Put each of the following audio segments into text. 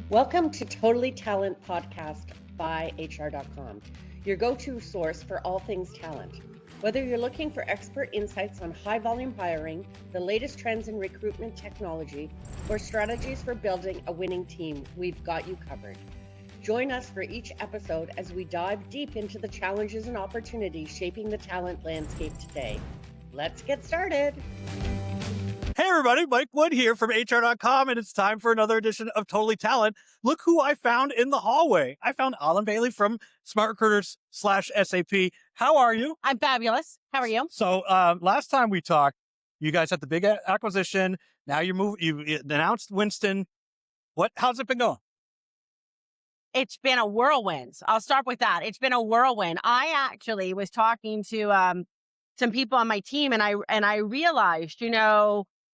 Welcome to Totally Talent Podcast by HR.com, your go-to source for all things talent. Whether you're looking for expert insights on high-volume hiring, the latest trends in recruitment technology, or strategies for building a winning team, we've got you covered. Join us for each episode as we dive deep into the challenges and opportunities shaping the talent landscape today. Let's get started. Hey everybody, Mike Wood here from HR.com, and it's time for another edition of Totally Talent. Look who I found in the hallway. I found Allyn Bailey from SmartRecruiters/SAP. How are you? I'm fabulous. How are you? So last time we talked, you guys had the big acquisition. Now you announced Winston. How's it been going? It's been a whirlwind. I'll start with that. It's been a whirlwind. I actually was talking to some people on my team, and I realized,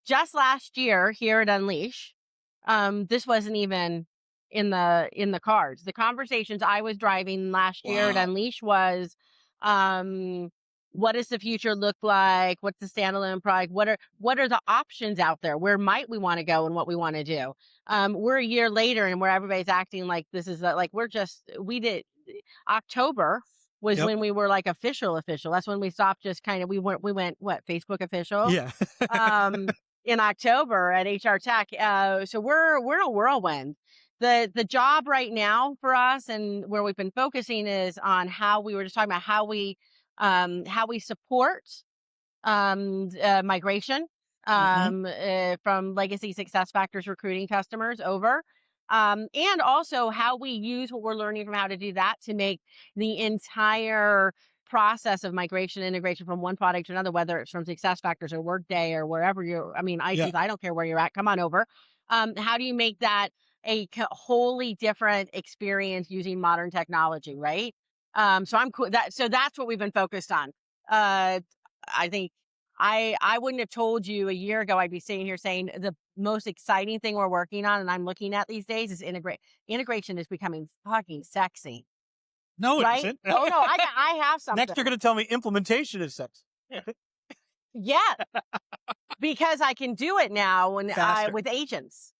just last year here at Unleash, this wasn't even in the cards. The conversations I was driving last year at Unleash was, what does the future look like? What's the standalone product? What are the options out there? Where might we want to go and what we want to do? We're a year later, and where everybody's acting like this is we did October was when we were like official. That's when we stopped just kind of, we went Facebook official? Yeah. In October at HR Tech. So we're in a whirlwind. The job right now for us and where we've been focusing is on how we support migration from legacy SuccessFactors recruiting customers over. And also how we use what we're learning from how to do that to make the entire process of migration integration from one product to another, whether it's from SuccessFactors or Workday or wherever I don't care where you're at, come on over. How do you make that a wholly different experience using modern technology, right? So I'm cool. So that's what we've been focused on. I think I wouldn't have told you a year ago I'd be sitting here saying the most exciting thing we're working on and I'm looking at these days is integration is becoming fucking sexy. No, it right? isn't. Oh no, I have something. Next, you're going to tell me implementation is sex. Yeah, because I can do it now with agents.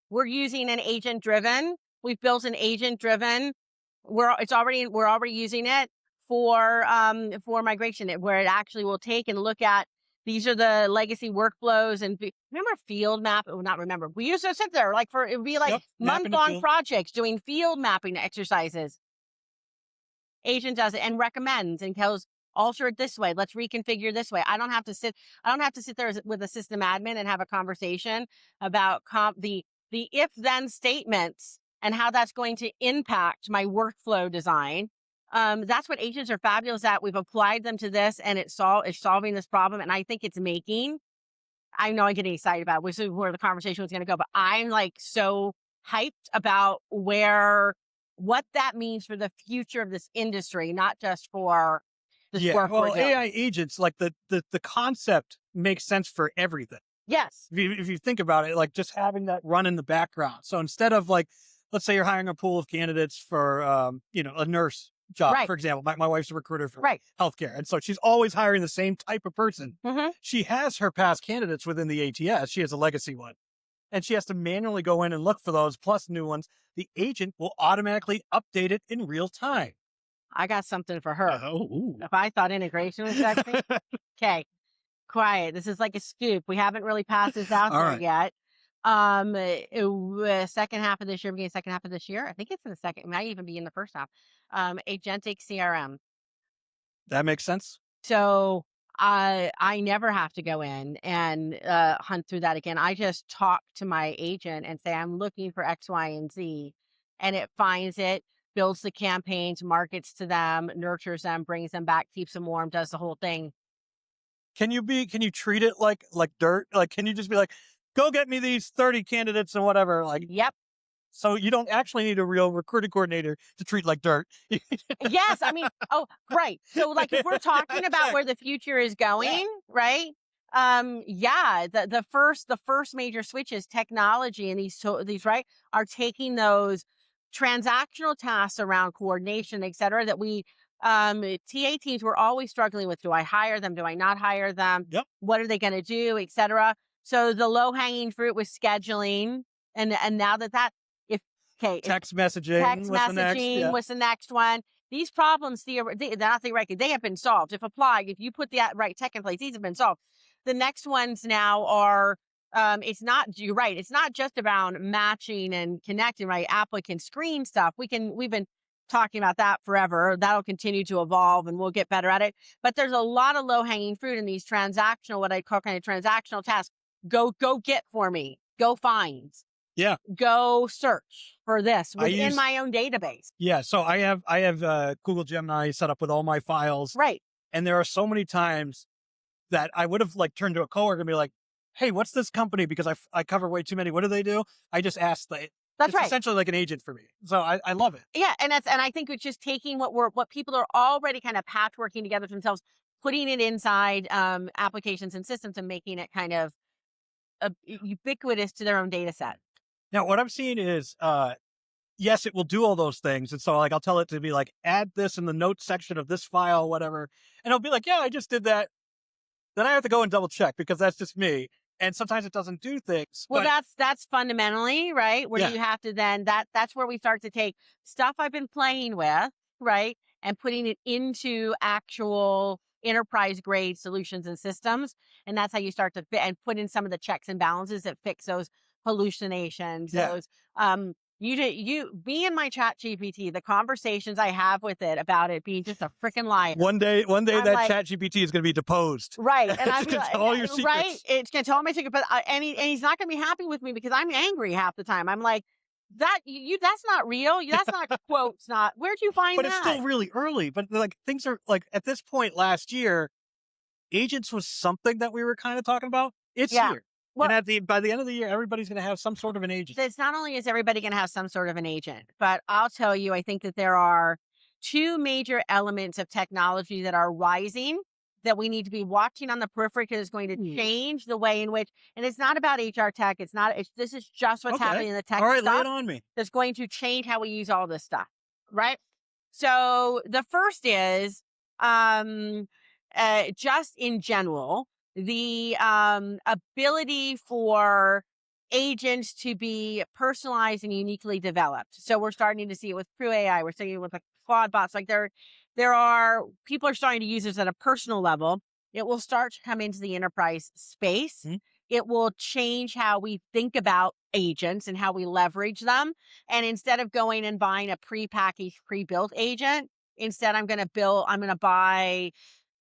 We're using an agent-driven. We've built an agent-driven. We're already using it for migration, where it actually will take and look at these are the legacy workflows and remember field map. Oh, not remember. We used to sit there it would be month-long projects doing field mapping exercises. Agent does it and recommends and tells, alter it this way. Let's reconfigure this way. I don't have to sit there with a system admin and have a conversation about the if-then statements and how that's going to impact my workflow design. That's what agents are fabulous at. We've applied them to this and it's solving this problem. And I think it's I know I'm getting excited about which is where the conversation was going to go, but I'm like so hyped about what that means for the future of this industry, not just for this work. Well, AI agents, like the concept makes sense for everything. Yes. If you think about it, like just having that run in the background. So instead of let's say you're hiring a pool of candidates for, a nurse job, for example. My wife's a recruiter for healthcare. And so she's always hiring the same type of person. Mm-hmm. She has her past candidates within the ATS. She has a legacy one. And she has to manually go in and look for those plus new ones. The agent will automatically update it in real time. I got something for her. If I thought integration was sexy. Okay. Quiet. This is like a scoop. We haven't really passed this out there yet. Second half of this year, beginning second half of this year. I think it's in the second. It might even be in the first half. Agentic CRM. That makes sense. So I never have to go in and hunt through that again. I just talk to my agent and say, I'm looking for X, Y, and Z. And it finds it, builds the campaigns, markets to them, nurtures them, brings them back, keeps them warm, does the whole thing. Can you treat it like dirt? Like, can you just be like, go get me these 30 candidates and whatever? Yep. So you don't actually need a real recruiting coordinator to treat like dirt. Yes. Great. So if we're talking about where the future is going, right? The first major switch is technology, and these are taking those transactional tasks around coordination, et cetera, that we TA teams were always struggling with. Do I hire them? Do I not hire them? Yep. What are they going to do, et cetera? So the low hanging fruit was scheduling. And now that Okay. Text messaging. What's the next one? These problems, they're not theoretically, they have been solved. If applied, if you put the right tech in place, these have been solved. The next ones now are, you're right. It's not just about matching and connecting, right? Applicant screen stuff. We've been talking about that forever. That'll continue to evolve and we'll get better at it. But there's a lot of low hanging fruit in these transactional, what I call kind of transactional tasks. Go get for me. Go find. Yeah. Go search for this within my own database. Yeah. So I have Google Gemini set up with all my files. Right. And there are so many times that I would have like turned to a coworker and be like, hey, what's this company? Because I cover way too many. What do they do? I just asked. It's essentially like an agent for me. So I love it. Yeah. And I think it's just taking what people are already kind of patchworking together for themselves, putting it inside applications and systems and making it kind of ubiquitous to their own data set. Now, what I'm seeing is, yes, it will do all those things. And so like, I'll tell it to be like, add this in the notes section of this file, whatever. And it'll be like, yeah, I just did that. Then I have to go and double check because that's just me. And sometimes it doesn't do things. Well, that's fundamentally, right? Where you have to then, that's where we start to take stuff I've been playing with, right? And putting it into actual enterprise grade solutions and systems. And that's how you start to fit and put in some of the checks and balances that fix those hallucinations, those, me and my chat GPT, the conversations I have with it about it being just a freaking lie. One day that chat GPT is going to be deposed. Right. And I'm going to tell all your secrets. Right. It's going to tell all my secrets, but and he's not going to be happy with me because I'm angry half the time. I'm like, that's not real. That's not quotes. Not where'd you find that? But it's still really early. But like things are like at this point last year, agents was something that we were kind of talking about. It's here. Well, and by the end of the year, everybody's going to have some sort of an agent. It's not only is everybody going to have some sort of an agent, but I'll tell you, I think that there are two major elements of technology that are rising that we need to be watching on the periphery because it's going to change the way in which, and it's not about HR tech. This is just what's happening in the tech. All right, stuff lay it on me. That's going to change how we use all this stuff, right? So the first is just in general, the ability for agents to be personalized and uniquely developed. So we're starting to see it with True AI. We're seeing it with like Claude bots. Like people are starting to use this at a personal level. It will start to come into the enterprise space. Mm-hmm. It will change how we think about agents and how we leverage them. And instead of going and buying a prepackaged, pre-built agent, instead I'm going to buy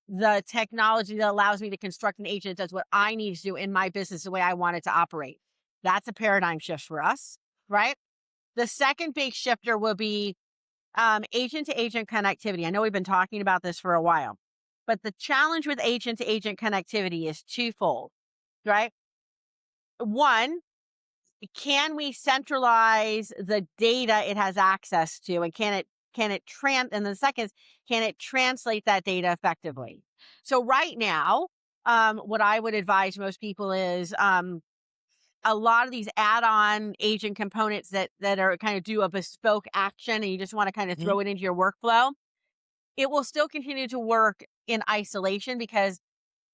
the technology that allows me to construct an agent that does what I need to do in my business the way I want it to operate. That's a paradigm shift for us, right? The second big shifter will be agent-to-agent connectivity. I know we've been talking about this for a while, but the challenge with agent-to-agent connectivity is twofold, right? One, can we centralize the data it has access to, and and the second is, can it translate that data effectively? So right now, what I would advise most people is a lot of these add-on agent components that are kind of do a bespoke action and you just want to kind of throw it into your workflow. It will still continue to work in isolation because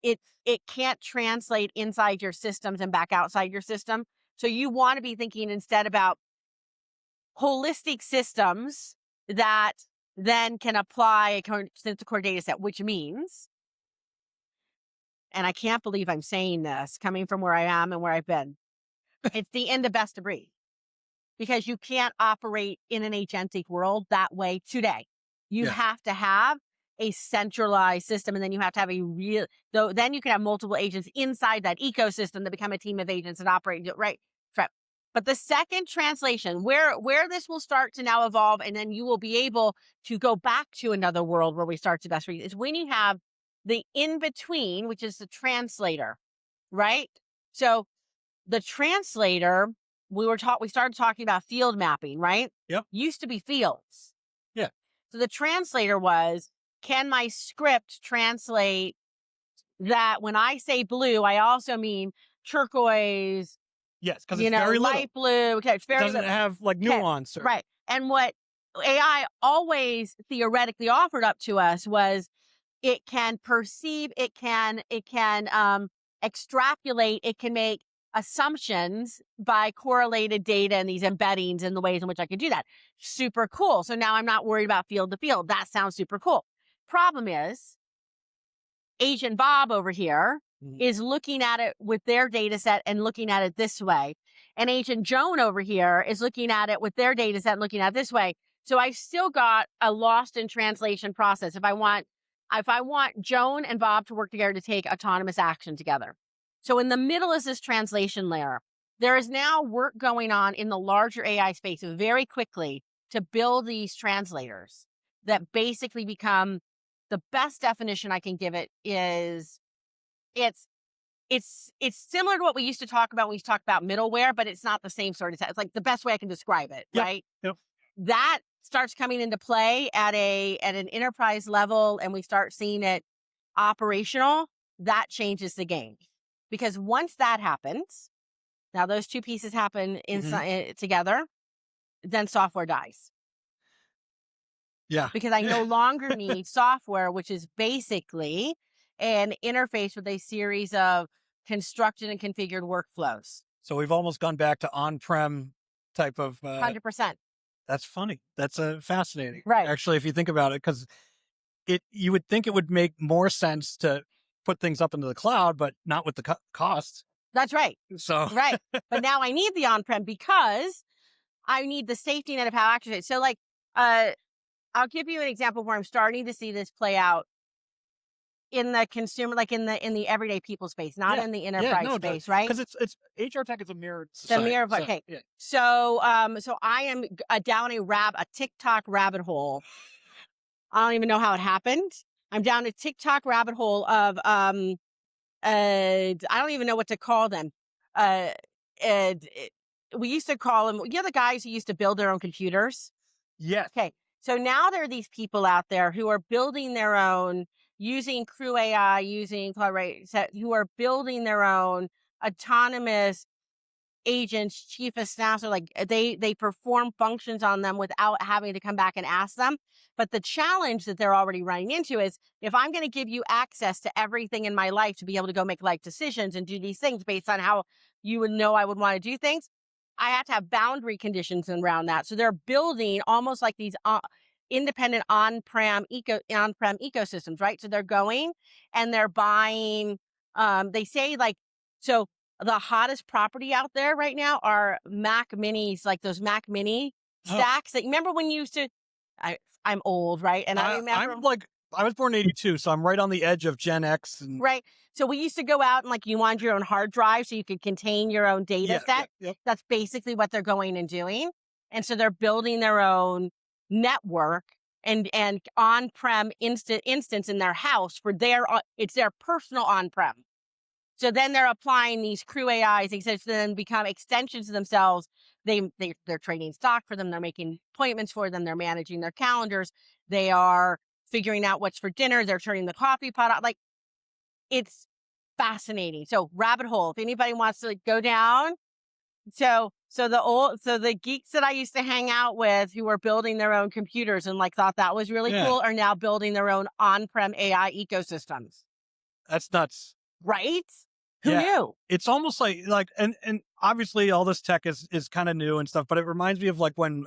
it can't translate inside your systems and back outside your system. So you want to be thinking instead about holistic systems that then can apply a core data set, which means, and I can't believe I'm saying this coming from where I am and where I've been, it's the end of best of breed because you can't operate in an agentic world that way today. You have to have a centralized system, and then you have to have then you can have multiple agents inside that ecosystem that become a team of agents and operate, right? But the second translation, where this will start to now evolve, and then you will be able to go back to another world where we start to best read, is when you have the in-between, which is the translator, right? So the translator, we started talking about field mapping, right? Yep. Used to be fields. Yeah. So the translator was, can my script translate that when I say blue, I also mean turquoise, yes, because it's very light blue. Okay, it's very doesn't have like nuance. Okay. Right. And what AI always theoretically offered up to us was it can perceive, it can extrapolate, it can make assumptions by correlated data and these embeddings and the ways in which I can do that. Super cool. So now I'm not worried about field to field. That sounds super cool. Problem is, Agent Bob over here is looking at it with their data set and looking at it this way. And Agent Joan over here is looking at it with their data set and looking at it this way. So I've still got a lost in translation process. If I want Joan and Bob to work together to take autonomous action together. So in the middle is this translation layer. There is now work going on in the larger AI space very quickly to build these translators that basically become, the best definition I can give it is it's similar to what we used to talk about when we used to talk about middleware, but it's not the same sort of, it's like the best way I can describe it, right? Yep. That starts coming into play at an enterprise level, and we start seeing it operational. That changes the game, because once that happens, now those two pieces happen together, then software dies. Yeah. Because I no longer need software, which is basically an interface with a series of constructed and configured workflows. So we've almost gone back to on-prem type of 100%. That's funny. That's fascinating. Right. Actually, if you think about it, because you would think it would make more sense to put things up into the cloud, but not with the costs. That's right. So right. But now I need the on-prem because I need the safety net of how actually. So like, I'll give you an example where I'm starting to see this play out in the consumer, like in the everyday people space, not in the enterprise space, right? Because it's HR tech is a mirrored society. The mirror of, okay. So I am down a TikTok rabbit hole. I don't even know how it happened. I'm down a TikTok rabbit hole of I don't even know what to call them. We used to call them, the guys who used to build their own computers. Yes. Okay. So now there are these people out there who are building their own, using Crew AI, using Collaborate, who are building their own autonomous agents, chief of staff. So like they perform functions on them without having to come back and ask them. But the challenge that they're already running into is, if I'm going to give you access to everything in my life to be able to go make life decisions and do these things based on how you would know I would want to do things, I have to have boundary conditions around that. So they're building almost like these independent on-prem ecosystems, right? So they're going and they're buying, they say like, so the hottest property out there right now are Mac Minis, like those Mac Mini stacks that, remember when you used to, I'm old, right? And I remember. I was born in 82, so I'm right on the edge of Gen X. Right. So we used to go out and like you wanted your own hard drive so you could contain your own data set. Yeah. That's basically what they're going and doing. And so they're building their own network and on-prem instance in their house for it's their personal on-prem. So then they're applying these Crew AIs, to then become extensions of themselves. They're trading stock for them. They're making appointments for them. They're managing their calendars. They are figuring out what's for dinner. They're turning the coffee pot out. Like, it's fascinating. So rabbit hole, if anybody wants to go down. So the geeks that I used to hang out with who were building their own computers and like thought that was really cool are now building their own on-prem AI ecosystems. That's nuts. Right? Who knew? It's almost like and obviously all this tech is kind of new and stuff, but it reminds me of like when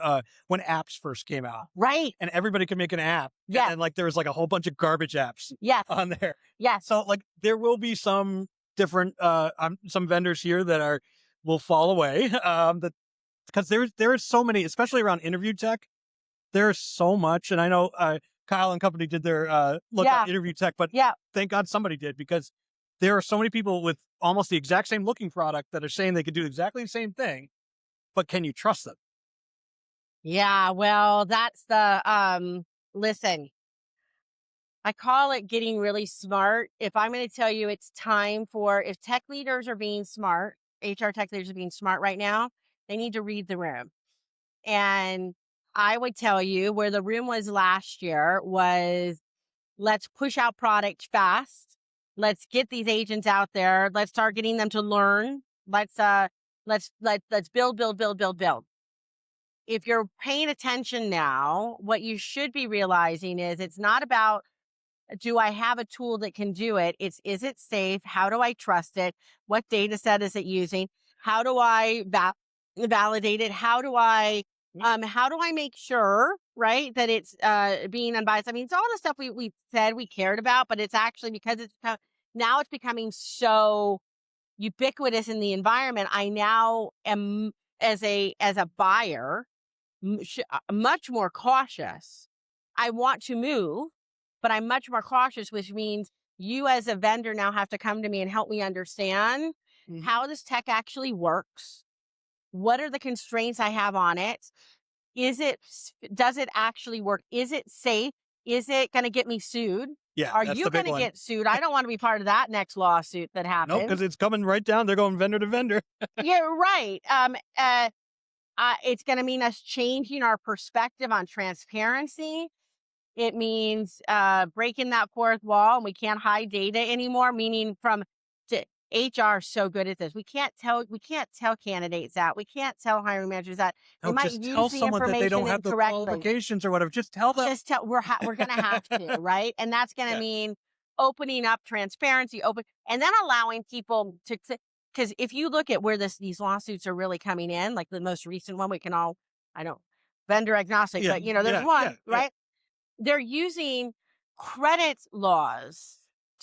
apps first came out. Right. And everybody could make an app. Yeah. And like there was like a whole bunch of garbage apps on there. Yeah. So like there will be some different some vendors here that will fall away. Because there's so many, especially around interview tech. There's so much. And I know Kyle and company did their look at interview tech, but thank God somebody did, because there are so many people with almost the exact same looking product that are saying they could do exactly the same thing, but can you trust them? Yeah, well, that's the, listen, I call it getting really smart. If I'm going to tell you it's time if tech leaders are being smart, HR tech leaders are being smart right now, they need to read the room. And I would tell you where the room was last year was, let's push out product fast. Let's get these agents out there. Let's start getting them to learn. Let's build. If you're paying attention now, what you should be realizing is it's not about, do I have a tool that can do it? Is it safe? How do I trust it? What data set is it using? How do I validate it? How do I make sure, right, that it's being unbiased? I mean, it's all the stuff we said we cared about, but it's actually because now it's becoming so ubiquitous in the environment. I now am, as a buyer, much more cautious. I want to move, but I'm much more cautious, which means you as a vendor now have to come to me and help me understand how this tech actually works. What are the constraints I have on it? Does it actually work? Is it safe? Is it going to get me sued? Yeah. Are you going to get sued? I don't want to be part of that next lawsuit that happens. No, because it's coming right down. They're going vendor to vendor. Yeah, right. It's going to mean us changing our perspective on transparency. It means breaking that fourth wall, and we can't hide data anymore. Meaning, HR is so good at this. We can't tell candidates that. We can't tell hiring managers that. They might just use tell the someone that they don't have the incorrectly. qualifications or whatever. Just tell them. We're going to have to, right? And that's going to mean opening up transparency, and then allowing people to. Because if you look at where these lawsuits are really coming in, like the most recent one, we can all, vendor agnostic, but there's one, right? They're using credit laws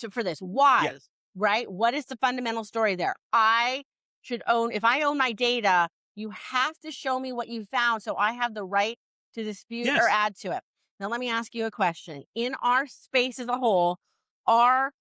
for this. Why? Yes. Right? What is the fundamental story there? If I own my data, you have to show me what you found so I have the right to dispute or add to it. Now, let me ask you a question. In our space as a whole, are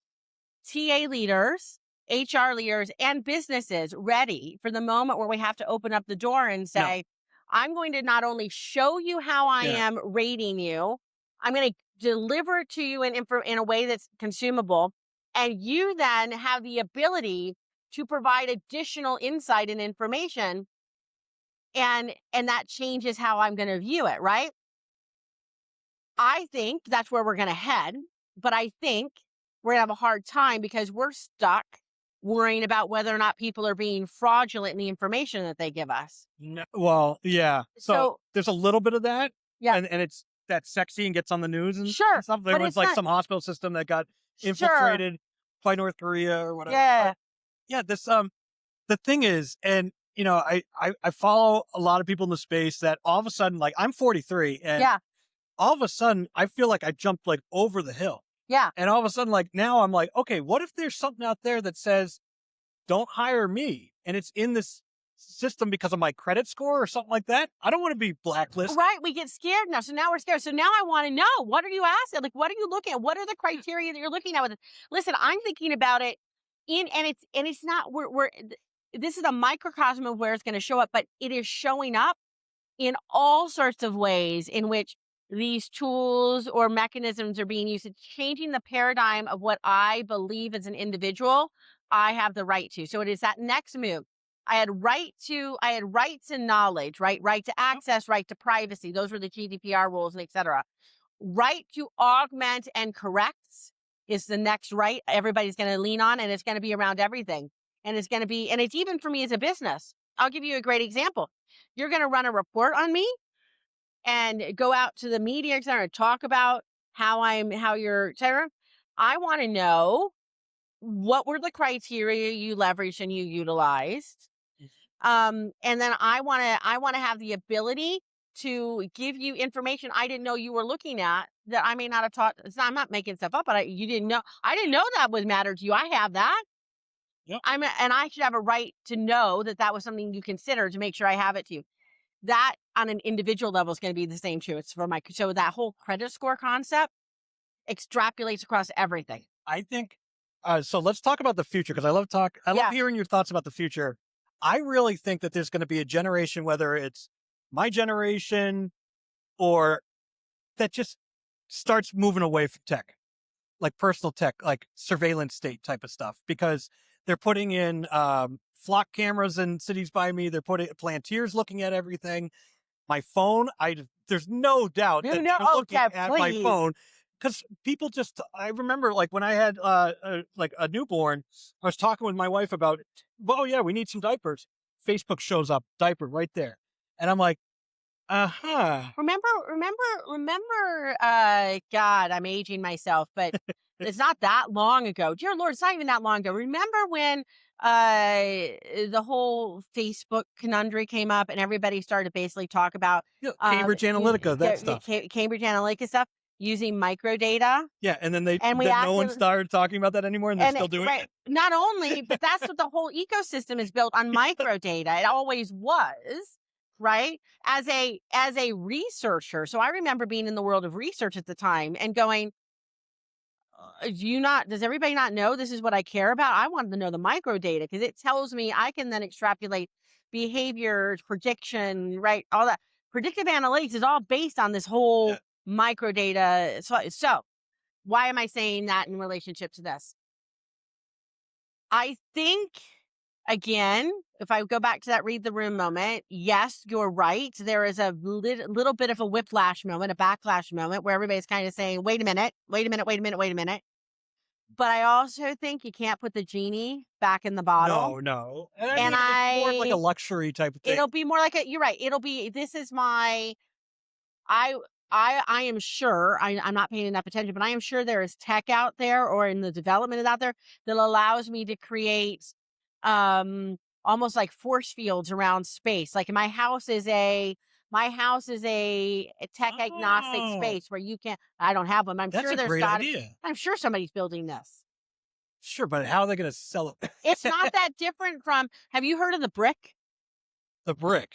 TA leaders, HR leaders, and businesses ready for the moment where we have to open up the door and say, I'm going to not only show you how I am rating you, I'm going to deliver it to you in a way that's consumable. And you then have the ability to provide additional insight and information. And that changes how I'm going to view it, right? I think that's where we're going to head. But I think we're going to have a hard time because we're stuck worrying about whether or not people are being fraudulent in the information that they give us. No, well, yeah. So there's a little bit of that. Yeah. And it's that's sexy and gets on the news and stuff. There was like some hospital system that got infiltrated by North Korea or whatever. Yeah. Yeah. This, the thing is, and I follow a lot of people in the space that all of a sudden, like I'm 43 and all of a sudden I feel like I jumped like over the hill. Yeah. And all of a sudden, like now I'm like, okay, what if there's something out there that says, don't hire me? And it's in this system because of my credit score or something like that. I don't want to be blacklisted. Right. We get scared now. So now we're scared. So now I want to know, what are you asking? Like, what are you looking at? What are the criteria that you're looking at with it? Listen, I'm thinking about it and it's not, this is a microcosm of where it's going to show up, but it is showing up in all sorts of ways in which these tools or mechanisms are being used. It's changing the paradigm of what I believe as an individual I have the right to. So it is that next move. I had rights and knowledge, right? Right to access, right to privacy. Those were the GDPR rules, and et cetera. Right to augment and correct is the next right everybody's going to lean on, and it's going to be around everything. And it's even for me as a business. I'll give you a great example. You're going to run a report on me and go out to the media, et cetera, and talk about how you're, et cetera. I want to know what were the criteria you leveraged and you utilized. And then I want to have the ability to give you information I didn't know you were looking at that I may not have taught. I'm not making stuff up, but I didn't know that was mattered to you. I have that. Yep. And I should have a right to know that was something you consider to make sure I have it to you. That on an individual level is going to be the same too. It's for so that whole credit score concept extrapolates across everything. I think, so let's talk about the future, because I love hearing your thoughts about the future. I really think that there's going to be a generation, whether it's my generation or that just starts moving away from tech, like personal tech, like surveillance state type of stuff, because they're putting in flock cameras in cities by me. They're putting Palantir's looking at everything. My phone, there's no doubt that they're looking at my phone. Because people I remember like when I had like a newborn, I was talking with my wife about, well, yeah, we need some diapers. Facebook shows up, diaper right there. And I'm like, Remember, God, I'm aging myself, but it's not that long ago. Dear Lord, it's not even that long ago. Remember when the whole Facebook conundrum came up, and everybody started to basically talk about Cambridge Analytica, that stuff. Cambridge Analytica stuff using microdata. Yeah, and then no one started talking about that anymore, and they're still doing it. Not only, but that's what the whole ecosystem is built on, microdata. It always was, right? As a researcher, so I remember being in the world of research at the time and going, does everybody not know this is what I care about? I wanted to know the microdata because it tells me I can then extrapolate behaviors, prediction, right? All that. Predictive analytics is all based on this whole microdata. So why am I saying that in relationship to this? I think, again, if I go back to that read the room moment, yes, you're right. There is a little bit of a whiplash moment, a backlash moment where everybody's kind of saying, wait a minute. But I also think you can't put the genie back in the bottle. No. And it's more like a luxury type of thing. It'll be more like you're right. It'll be, this is my, I am sure, I'm not paying enough attention, but I am sure there is tech out there or in the development out there that allows me to create almost like force fields around space. Like my house is a tech agnostic space where you can't, I don't have one. That's a great idea. I'm sure somebody's building this. Sure, but how are they going to sell it? It's not that different from, have you heard of the brick? The brick.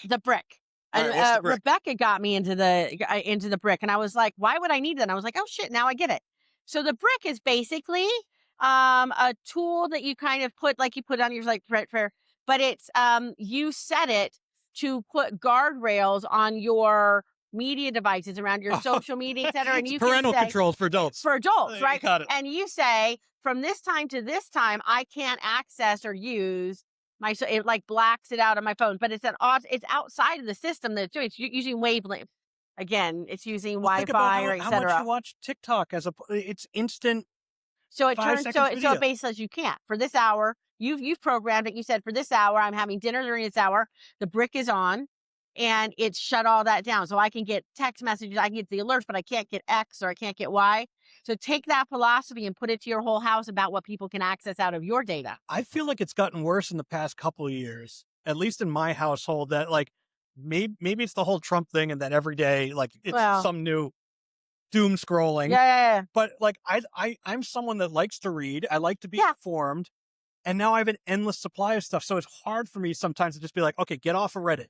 And Rebecca got me into the brick, and I was like, why would I need that? And I was like, oh shit, now I get it. So the brick is basically a tool that you kind of put, like you put on your but it's you set it to put guardrails on your media devices around your social media, et cetera. And you parental controls for adults. For adults, right? Got it. And you say, from this time to this time, I can't access or use it like blacks it out on my phone, but it's outside of the system that it's doing. It's using wavelength. Again, it's using Wi-Fi or et cetera. How much you watch TikTok it's instant. So it turns, so it basically says you can't. For this hour, you've programmed it. You said for this hour, I'm having dinner during this hour. The brick is on and it's shut all that down. So I can get text messages, I can get the alerts, but I can't get X or I can't get Y. So take that philosophy and put it to your whole house about what people can access out of your data. I feel like it's gotten worse in the past couple of years, at least in my household, that like maybe it's the whole Trump thing and that every day, like it's some new doom scrolling. Yeah. But like I'm someone that likes to read. I like to be informed. And now I have an endless supply of stuff. So it's hard for me sometimes to just be like, okay, get off of Reddit.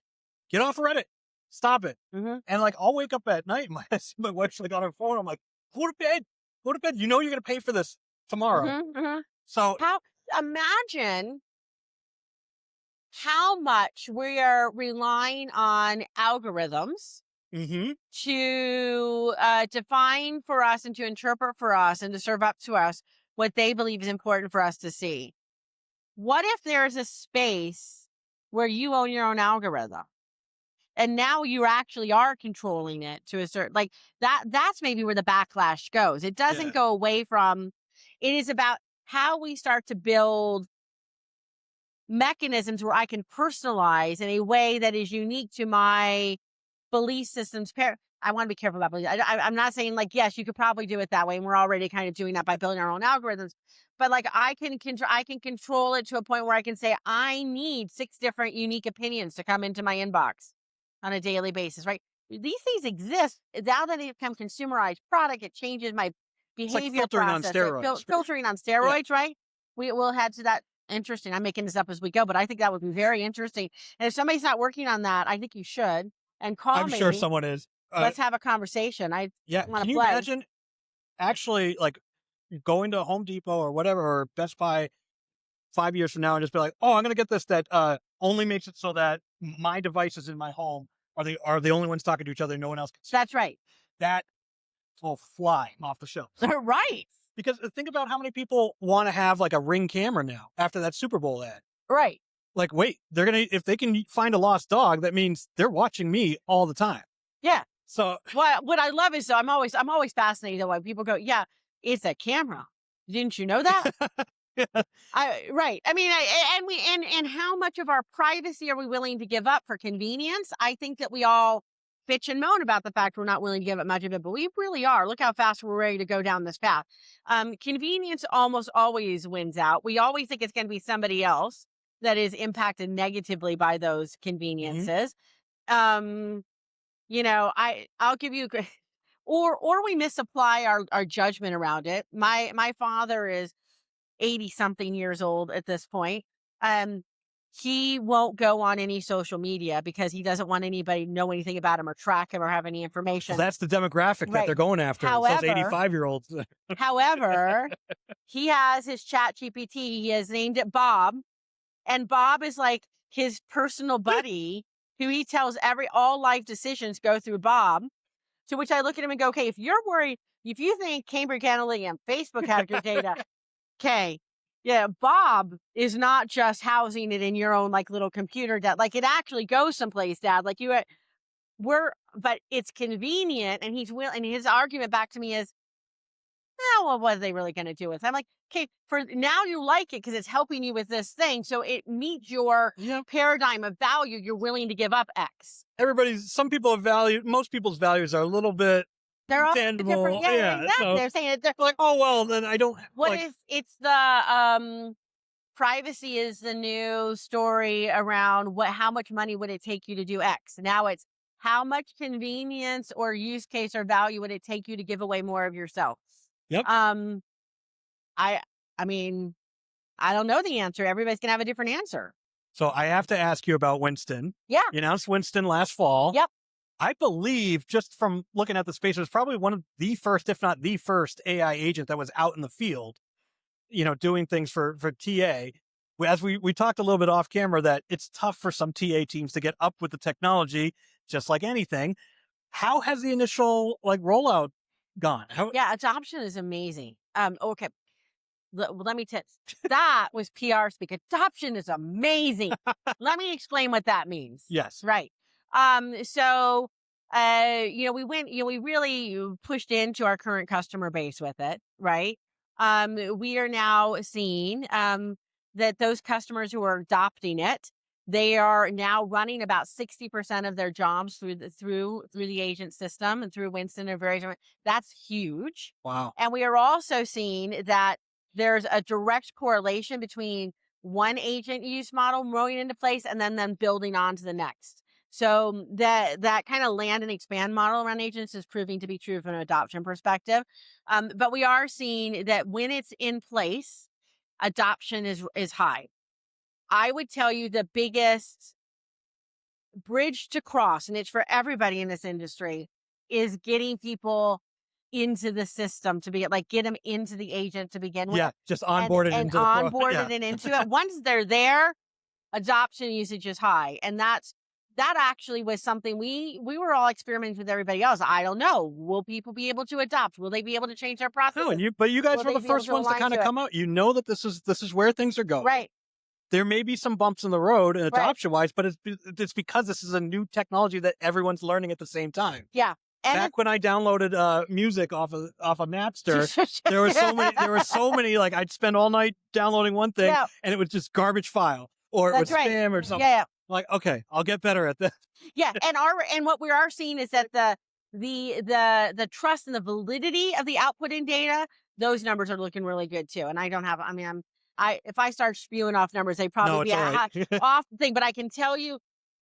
Stop it. Mm-hmm. And like, I'll wake up at night. My wife's like on her phone. I'm like, go to bed. You know, you're going to pay for this tomorrow. Mm-hmm. So imagine how much we are relying on algorithms to define for us and to interpret for us and to serve up to us what they believe is important for us to see. What if there's a space where you own your own algorithm? And now you actually are controlling it to a certain, like that's maybe where the backlash goes. It doesn't go away from, it is about how we start to build mechanisms where I can personalize in a way that is unique to my belief systems. I want to be careful about belief. I'm not saying like, yes, you could probably do it that way. And we're already kind of doing that by building our own algorithms. But like I can control it to a point where I can say, I need 6 different unique opinions to come into my inbox on a daily basis, right? These things exist. Now that they become consumerized product, it changes my behavior like filtering process. On steroids. Filtering on steroids, right? We'll head to that. Interesting. I'm making this up as we go, but I think that would be very interesting. And if somebody's not working on that, I think you should. And call me. I'm sure someone is. Let's have a conversation. Can you imagine actually like going to Home Depot or whatever, or Best Buy 5 years from now and just be like, oh, I'm going to get this that only makes it so that my devices in my home are the only ones talking to each other. No one else can see. That's right. That will fly off the shelf. Right. Because think about how many people want to have like a Ring camera now after that Super Bowl ad. Right. Like, wait, if they can find a lost dog, that means they're watching me all the time. Yeah. So what I love is though, I'm always fascinated though when people go, yeah, it's a camera. Didn't you know that? Right. I mean, and how much of our privacy are we willing to give up for convenience? I think that we all bitch and moan about the fact we're not willing to give up much of it, but we really are. Look how fast we're ready to go down this path. Convenience almost always wins out. We always think it's going to be somebody else that is impacted negatively by those conveniences. I'll give you or we misapply our judgment around it. My father is 80 something years old at this point. He won't go on any social media because he doesn't want anybody to know anything about him or track him or have any information. Well, that's the demographic that they're going after. Those 85-year-olds. However, he has his chat GPT. He has named it Bob. And Bob is like his personal buddy who he tells all life decisions go through Bob. To which I look at him and go, okay, if you're worried, if you think Cambridge Analytica and Facebook have your data, okay. Yeah, Bob is not just housing it in your own like little computer, Dad. Like it actually goes someplace, Dad. Like but it's convenient, and and his argument back to me is, oh, well, what are they really going to do with it? I'm like, okay, for now you like it because it's helping you with this thing, so it meets your paradigm of value. You're willing to give up X. Some people have value. Most people's values are a little bit. They're all tangible. Different. Yeah, exactly. So they're saying they're like, oh, well, then I don't. What if it's the privacy is the new story around how much money would it take you to do X? Now it's how much convenience or use case or value would it take you to give away more of yourself? Yep. I mean, I don't know the answer. Everybody's gonna have a different answer. So I have to ask you about Winston. Yeah. You announced Winston last fall. Yep. I believe, just from looking at the space, it was probably one of the first, if not the first, AI agent that was out in the field, doing things for TA. As we talked a little bit off camera, that it's tough for some TA teams to get up with the technology, just like anything. How has the initial rollout gone? Adoption is amazing. Okay. Let me tell you, that was PR speak. Adoption is amazing. Let me explain what that means. Yes. Right. So, we went, we really pushed into our current customer base with it, right? We are now seeing, that those customers who are adopting it, they are now running about 60% of their jobs through the agent system and through Winston and various. That's huge. Wow. And we are also seeing that there's a direct correlation between one agent use model growing into place and then building on to the next. So that kind of land and expand model around agents is proving to be true from an adoption perspective. But we are seeing that when it's in place, adoption is high. I would tell you the biggest bridge to cross, and it's for everybody in this industry, is getting people into the system to get them into the agent to begin with. Yeah, just onboarded into it. Once they're there, adoption usage is high, and that actually was something we were all experimenting with everybody else. I don't know. Will people be able to adopt? Will they be able to change their process? No, but you guys were the first ones to kind of come out. You know that this is where things are going. Right. There may be some bumps in the road adoption-wise, but it's because this is a new technology that everyone's learning at the same time. Yeah. And back when I downloaded music off of Napster, there were so many. Like I'd spend all night downloading one thing, and it was just garbage file, or it was spam or something. Yeah. Like, okay, I'll get better at this. Yeah, and what we are seeing is that the trust and the validity of the output in data, those numbers are looking really good too. And I don't have. If I start spewing off numbers, they probably be off the thing. But I can tell you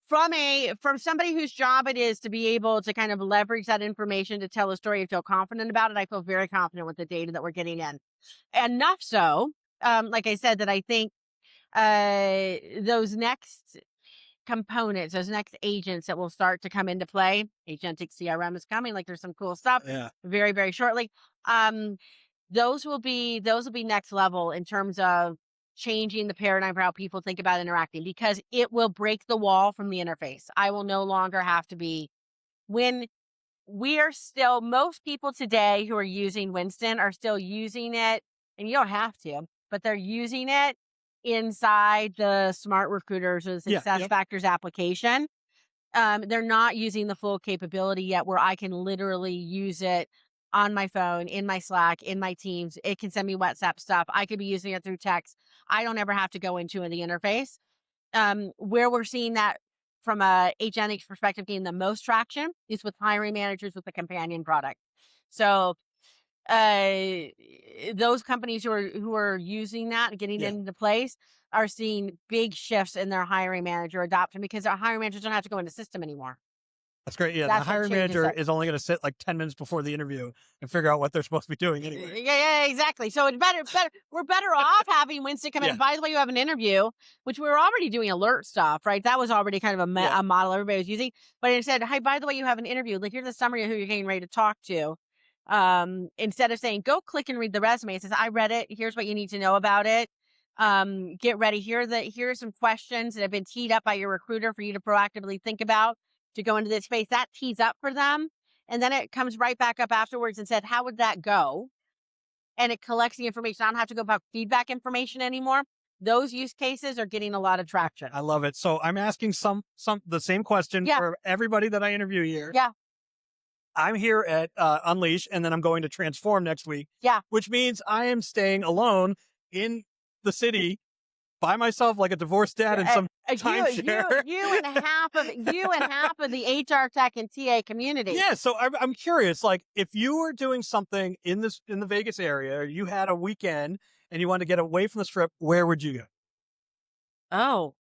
from somebody whose job it is to be able to kind of leverage that information to tell a story and feel confident about it, I feel very confident with the data that we're getting in. Enough so, like I said, that I think those next components, those next agents that will start to come into play, agentic CRM is coming. Like there's some cool stuff very, very shortly. Those will be next level in terms of changing the paradigm for how people think about interacting, because it will break the wall from the interface. I will no longer have to be, when we are still, most people today who are using Winston are still using it, and you don't have to, but they're using it inside the SmartRecruiters or the SuccessFactors application. They're not using the full capability yet where I can literally use it on my phone, in my Slack, in my Teams. It can send me WhatsApp stuff. I could be using it through text. I don't ever have to go into the interface. Where we're seeing that from a agentic perspective, getting the most traction is with hiring managers with the companion product. So those companies who are using that and getting it into place are seeing big shifts in their hiring manager adoption, because our hiring managers don't have to go into the system anymore. That's great. Yeah, the hiring manager is only going to sit like 10 minutes before the interview and figure out what they're supposed to be doing anyway. Yeah, exactly. So it's better. We're better off having Winston come in. And by the way, you have an interview, which we were already doing alert stuff, right? That was already kind of a model everybody was using. But it said, hey, by the way, you have an interview. Like, here's the summary of who you're getting ready to talk to. Instead of saying, go click and read the resume, it says, I read it. Here's what you need to know about it. Get ready. Here are some questions that have been teed up by your recruiter for you to proactively think about to go into this space. That tees up for them. And then it comes right back up afterwards and said, how would that go? And it collects the information. I don't have to go about feedback information anymore. Those use cases are getting a lot of traction. I love it. So I'm asking the same question for everybody that I interview here. Yeah. I'm here at Unleash, and then I'm going to Transform next week. Yeah. Which means I am staying alone in the city by myself, like a divorced dad in some timeshare. You and half of the HR tech and TA community. Yeah. So I'm curious, like, if you were doing something in the Vegas area, or you had a weekend and you wanted to get away from the Strip, where would you go? Oh,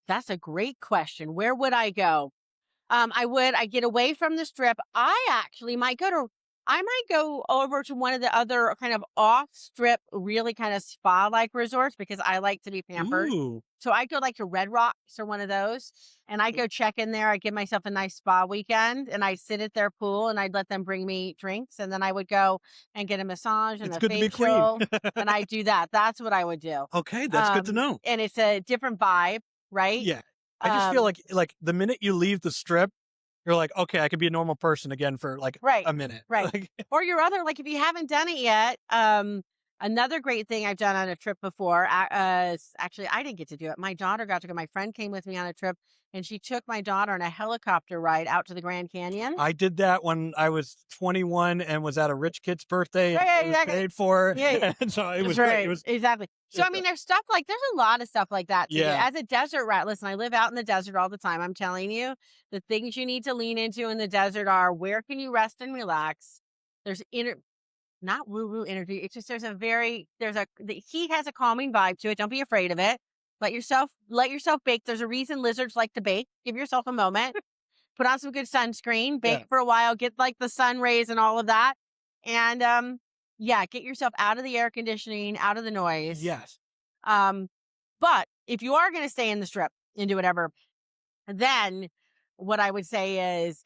that's a great question. Where would I go? I get away from the Strip. I actually might go over to one of the other kind of off-strip, really kind of spa-like resorts, because I like to be pampered. Ooh. So I go like to Red Rocks or one of those, and I go check in there. I give myself a nice spa weekend, and I sit at their pool, and I'd let them bring me drinks, and then I would go and get a massage and a facial, and I do that. That's what I would do. Okay, that's good to know. And it's a different vibe, right? Yeah. I just feel like the minute you leave the Strip, you're like, okay, I could be a normal person again for like a minute. Right. Like, or your other, like, if you haven't done it yet, another great thing I've done on a trip before, actually, I didn't get to do it. My daughter got to go. My friend came with me on a trip, and she took my daughter on a helicopter ride out to the Grand Canyon. I did that when I was 21 and was at a rich kid's birthday. Right, and it was paid for. Yeah. And so it was great. It was, exactly. So, I mean, there's a lot of stuff like that to do. As a desert rat, listen, I live out in the desert all the time. I'm telling you, the things you need to lean into in the desert are, where can you rest and relax? There's not woo-woo energy. It's just, the heat has a calming vibe to it. Don't be afraid of it. Let yourself bake. There's a reason lizards like to bake. Give yourself a moment. Put on some good sunscreen. Bake for a while. Get like the sun rays and all of that. And get yourself out of the air conditioning, out of the noise. Yes. But if you are going to stay in the Strip and do whatever, then what I would say is,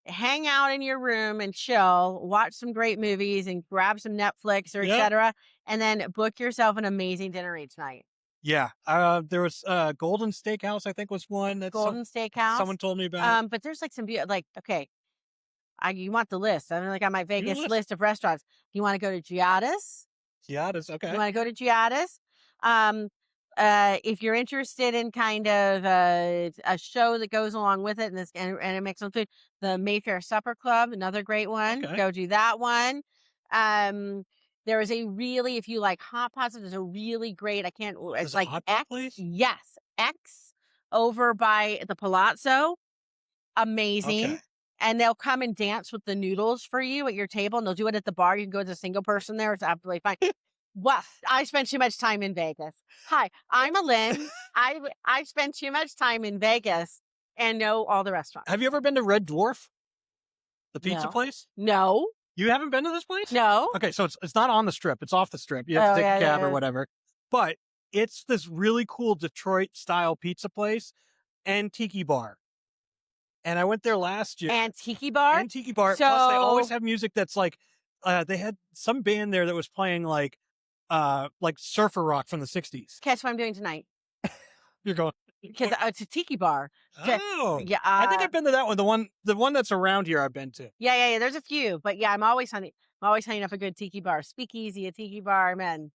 hang out in your room and chill, watch some great movies and grab some Netflix or etc. And then book yourself an amazing dinner each night. Yeah. There was Golden Steakhouse, I think, was one. Golden Steakhouse. Someone told me about. But there's like some, okay, you want the list. I'm like on my Vegas list of restaurants. You want to go to Giada's? Giada's, okay. You want to go to Giada's? If you're interested in kind of a show that goes along with it and it makes some food, the Mayfair Supper Club, another great one. Okay. Go do that one. There is if you like hot pots, there's a really great, it's like X. Place? Yes. X over by the Palazzo. Amazing. Okay. And they'll come and dance with the noodles for you at your table, and they'll do it at the bar. You can go as a single person there. It's absolutely fine. Well, I spent too much time in Vegas. Hi, I'm Allyn. I spent too much time in Vegas and know all the restaurants. Have you ever been to Red Dwarf? The pizza place? No. You haven't been to this place? No. Okay, so it's not on the Strip. It's off the Strip. You have to take a cab or whatever. But it's this really cool Detroit-style pizza place and tiki bar. And I went there last year. Antiki bar? Antiki bar. So... Plus, they always have music that's like, they had some band there that was playing like surfer rock from the 60s. Guess what I'm doing tonight? You're going... Because it's a tiki bar. Oh, yeah. I think I've been to that one. The one that's around here, I've been to. Yeah. There's a few, but yeah, I'm always hunting up a good tiki bar. Speakeasy, a tiki bar, man.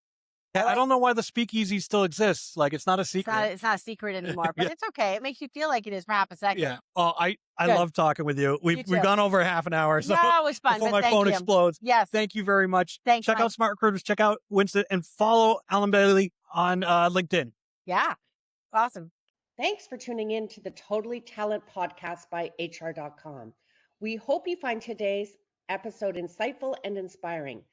I don't know why the speakeasy still exists. Like, it's not a secret. It's not a secret anymore, but it's okay. It makes you feel like it is for half a second. Yeah. Oh, I love talking with you. We've gone over half an hour. So no, it was fun. Before my phone explodes. Yes. Thank you very much. Thanks. Check out SmartRecruiters. Check out Winston and follow Allyn Bailey on LinkedIn. Yeah. Awesome. Thanks for tuning in to the Totally Talent podcast by HR.com. We hope you find today's episode insightful and inspiring.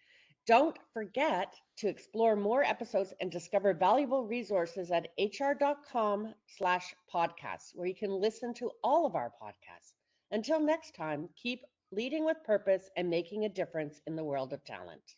Don't forget to explore more episodes and discover valuable resources at hr.com/podcasts, where you can listen to all of our podcasts. Until next time, keep leading with purpose and making a difference in the world of talent.